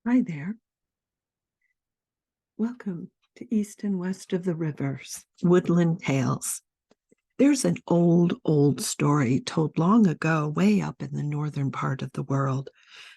Hi there. Welcome to East and West of the Rivers, Woodland Tales. There's an old story told long ago, way up in the northern part of the world.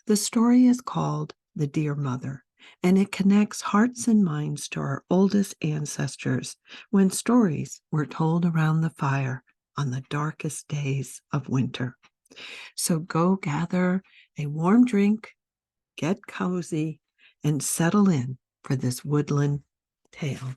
The story is called The Dear Mother, and it connects hearts and minds to our oldest ancestors when stories were told around the fire on the darkest days of winter. So go gather a warm drink, get cozy, and settle in for this woodland tale.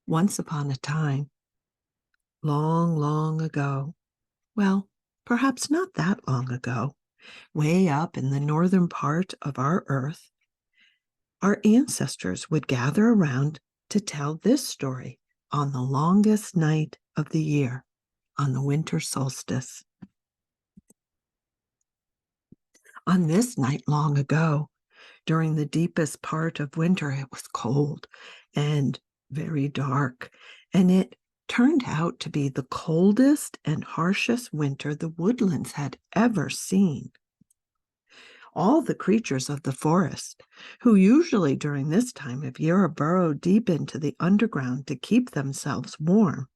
Once upon a time, long ago, well, perhaps not that long ago, way up in the northern part of our earth, our ancestors would gather around to tell this story on the longest night of the year, on the winter solstice. On this night long ago, during the deepest part of winter, it was cold and very dark, and it turned out to be the coldest and harshest winter the woodlands had ever seen. All the creatures of the forest, who usually during this time of year burrow deep into the underground to keep themselves warm,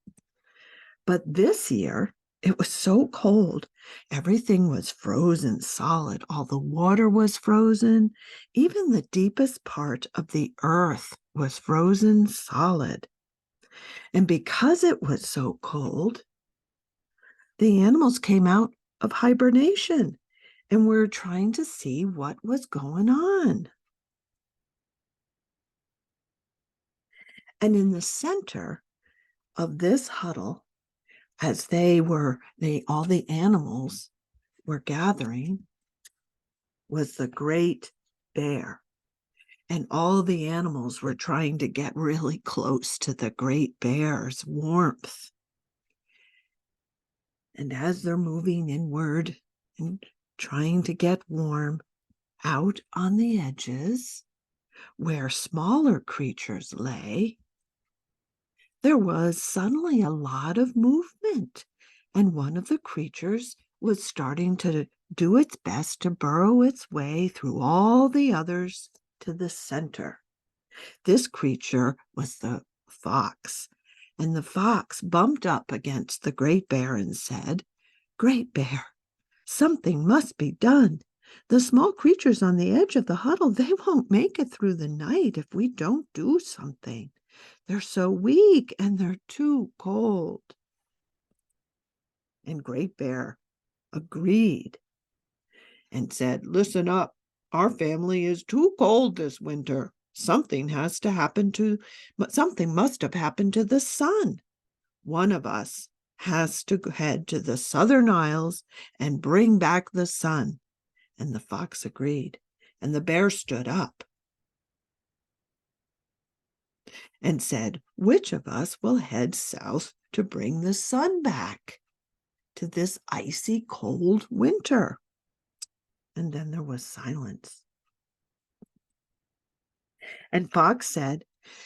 but this year it was so cold, everything was frozen solid. All the water was frozen. Even the deepest part of the earth was frozen solid. And because it was so cold, the animals came out of hibernation and were trying to see what was going on. And in the center of this huddle, as all the animals were gathering, was the great bear. And all the animals were trying to get really close to the great bear's warmth. And as they're moving inward and trying to get warm, out on the edges, where smaller creatures lay, there was suddenly a lot of movement, and one of the creatures was starting to do its best to burrow its way through all the others to the center. This creature was the fox, and the fox bumped up against the great bear and said, "Great bear, something must be done. The small creatures on the edge of the huddle, they won't make it through the night if we don't do something. They're so weak and they're too cold." And Great Bear agreed and said, "Listen up. Our family is too cold this winter. Something must have happened to the sun. One of us has to head to the southern isles and bring back the sun." And the fox agreed, and the bear stood up and said, "Which of us will head south to bring the sun back to this icy cold winter?" And then there was silence. And Fox said,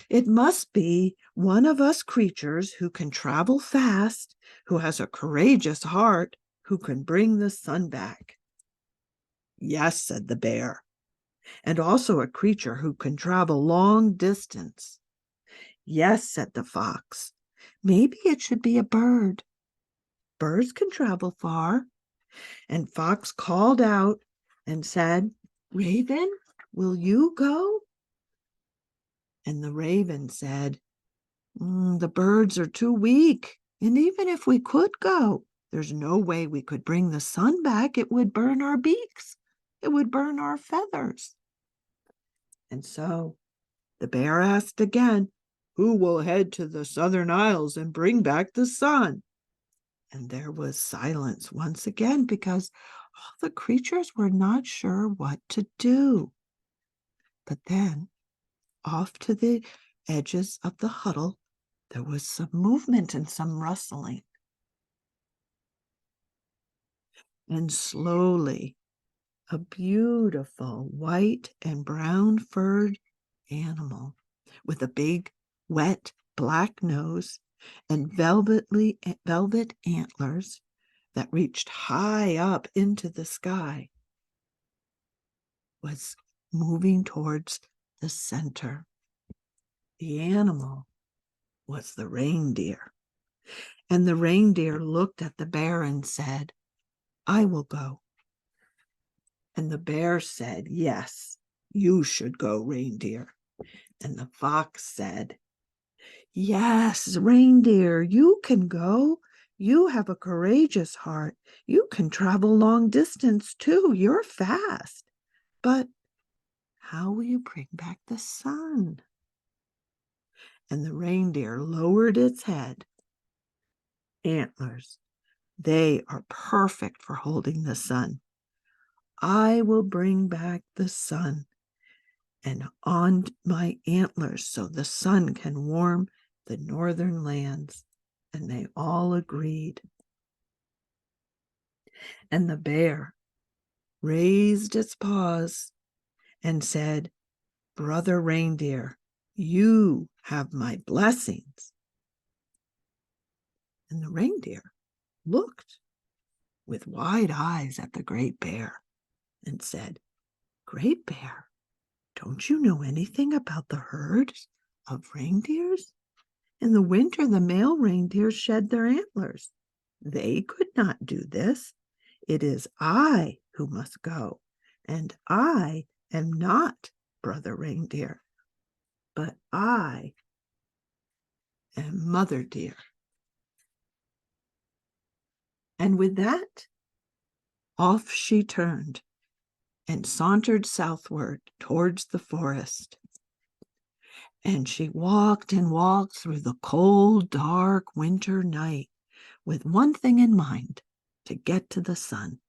"It must be one of us creatures who can travel fast, who has a courageous heart, who can bring the sun back." "Yes," said the bear, "and also a creature who can travel long distance." "Yes," said the fox, "maybe it should be a bird. Birds can travel far." And Fox called out and said, "Raven, will you go?" And the raven said, "The birds are too weak, and even if we could go, there's no way we could bring the sun back. It would burn our beaks. It would burn our feathers." And so the bear asked again, "Who will head to the southern isles and bring back the sun?" And there was silence once again because all the creatures were not sure what to do. But then, off to the edges of the huddle, there was some movement and some rustling. And slowly, a beautiful white and brown furred animal with a big, wet, black nose and velvet antlers that reached high up into the sky was moving towards the center. The animal was the reindeer. And the reindeer looked at the bear and said, "I will go." And the bear said, "Yes, you should go, reindeer." And the fox said, "Yes, reindeer, you can go. You have a courageous heart. You can travel long distance too. You're fast. But how will you bring back the sun?" And the reindeer lowered its head. Antlers, they are perfect for holding the sun. I will bring back the sun and on my antlers so the sun can warm the northern lands. And they all agreed. And the bear raised its paws and said, "Brother reindeer, you have my blessings." And the reindeer looked with wide eyes at the great bear and said, "Great bear, don't you know anything about the herds of reindeers? In the winter, the male reindeers shed their antlers. They could not do this. It is I who must go, and I am not brother reindeer, but I am mother deer." And with that, off she turned and sauntered southward towards the forest. And she walked and walked through the cold, dark winter night with one thing in mind, to get to the sun.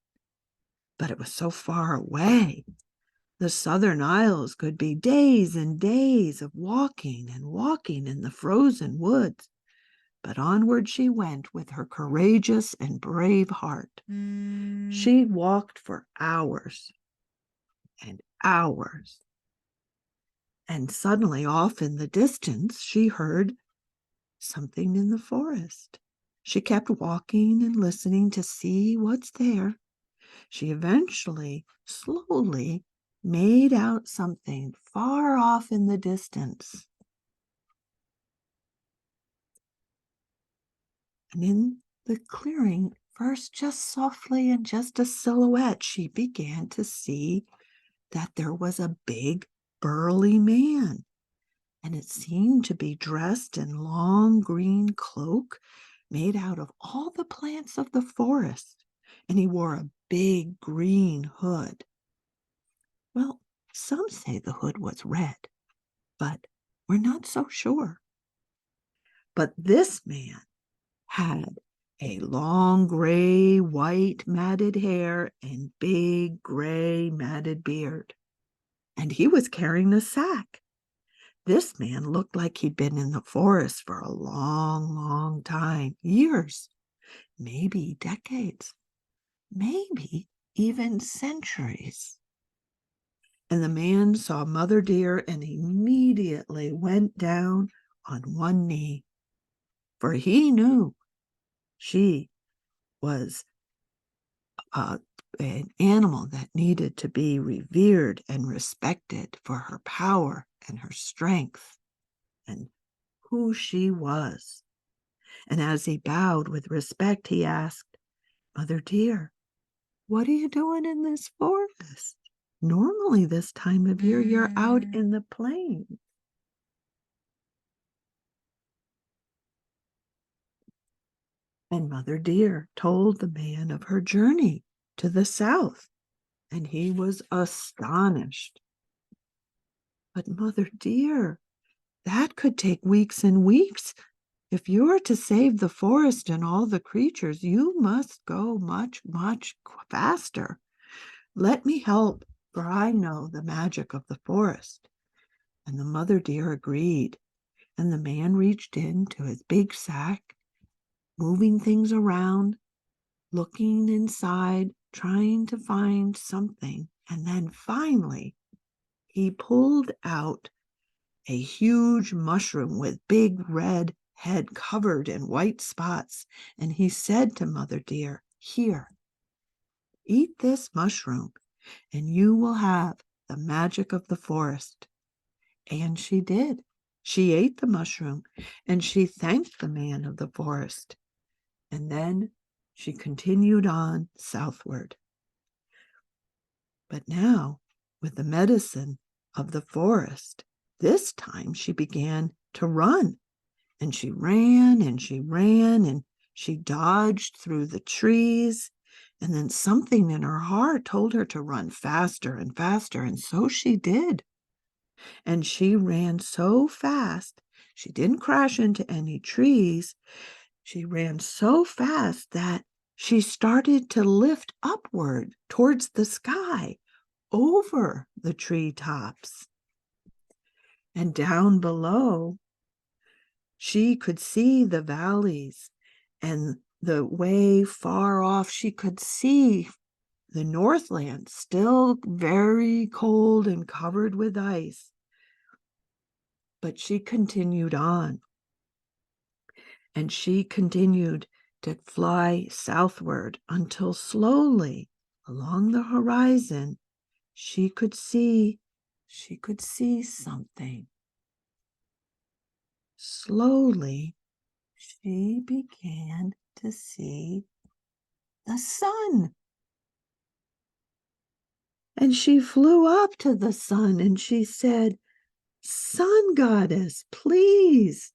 But it was so far away. The southern isles could be days and days of walking and walking in the frozen woods. But onward she went with her courageous and brave heart. She walked for hours and hours. And suddenly, off in the distance, she heard something in the forest. She kept walking and listening to see what's there. She eventually, slowly, made out something far off in the distance. And in the clearing, first just softly and just a silhouette, she began to see that there was a big, burly man. And it seemed to be dressed in long green cloak made out of all the plants of the forest. And he wore a big green hood. Well, some say the hood was red, but we're not so sure. But this man had a long gray, white matted hair and big gray matted beard. And he was carrying a sack. This man looked like he'd been in the forest for a long, long time, years, maybe decades, maybe even centuries. And the man saw Mother Deer and immediately went down on one knee, for he knew she was an animal that needed to be revered and respected for her power and her strength and who she was. And as he bowed with respect, he asked, "Mother Deer, what are you doing in this forest? Normally this time of year, you're out in the plains." And Mother Deer told the man of her journey to the south, and he was astonished. "But Mother Deer, that could take weeks and weeks. If you're to save the forest and all the creatures, you must go much, much faster. Let me help, for I know the magic of the forest." And the Mother Deer agreed, and the man reached into his big sack, moving things around, looking inside, trying to find something. And then finally, he pulled out a huge mushroom with big red head covered in white spots. And he said to Mother Deer, "Here, eat this mushroom, and you will have the magic of the forest. And she did. She ate the mushroom, and she thanked the man of the forest. And then she continued on southward. But now, with the medicine of the forest, this time she began to run. And she ran and she ran and she dodged through the trees. And then something in her heart told her to run faster and faster. And so she did. And she ran so fast, she didn't crash into any trees. She ran so fast that she started to lift upward towards the sky over the treetops. And down below, she could see the valleys, and the way far off she could see the Northland, still very cold and covered with ice. But she continued on, and she continued to fly southward until slowly along the horizon she could see something. Slowly she began to see the sun. And she flew up to the sun and she said, "Sun goddess, please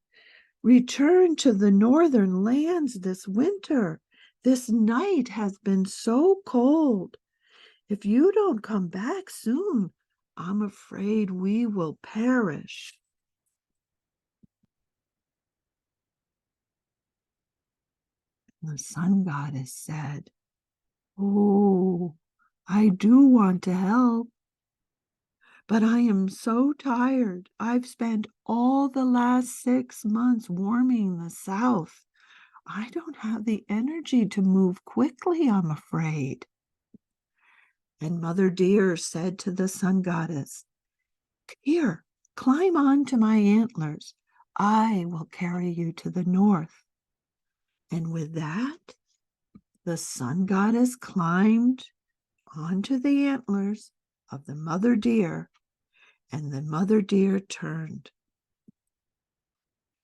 return to the northern lands this winter. This night has been so cold. If you don't come back soon, I'm afraid we will perish." The sun goddess said, "Oh, I do want to help, but I am so tired. I've spent all the last 6 months warming the south. I don't have the energy to move quickly, I'm afraid." And Mother Deer said to the sun goddess, "Here, climb onto my antlers. I will carry you to the north." And with that, the sun goddess climbed onto the antlers of the mother deer, and the mother deer turned.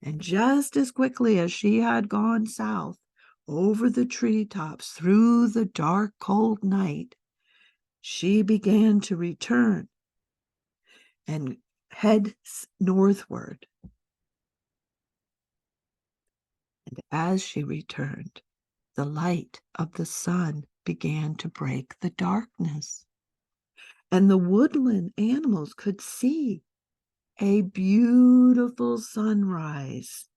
And just as quickly as she had gone south, over the treetops, through the dark, cold night, she began to return and head northward. And as she returned, the light of the sun began to break the darkness. And the woodland animals could see a beautiful sunrise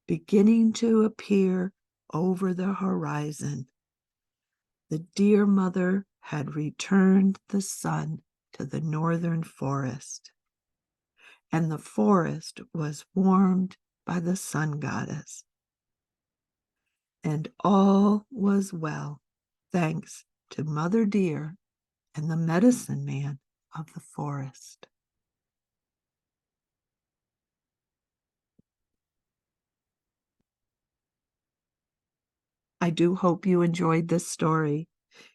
beginning to appear over the horizon. The deer mother had returned the sun to the northern forest, and the forest was warmed by the sun goddess. And all was well, thanks to Mother Deer and the medicine man of the forest. I do hope you enjoyed this story.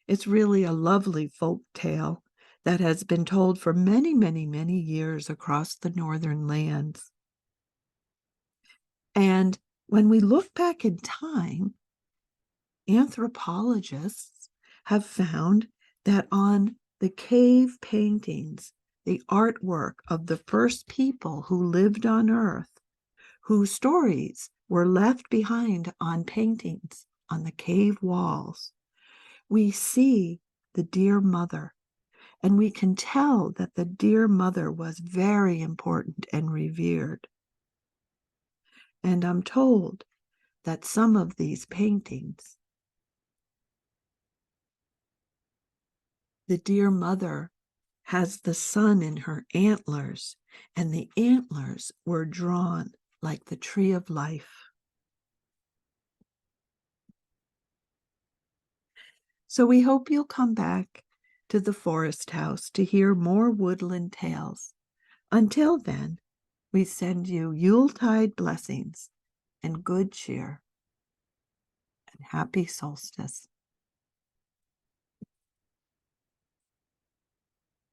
It's really a lovely folk tale that has been told for many, many, many years across the northern lands. And when we look back in time, anthropologists have found that on the cave paintings, the artwork of the first people who lived on Earth, whose stories were left behind on paintings on the cave walls, we see the deer mother, and we can tell that the deer mother was very important and revered. And I'm told that some of these paintings, the deer mother has the sun in her antlers, and the antlers were drawn like the tree of life. So we hope you'll come back to the forest house to hear more woodland tales. Until then, we send you Yuletide blessings and good cheer and happy solstice.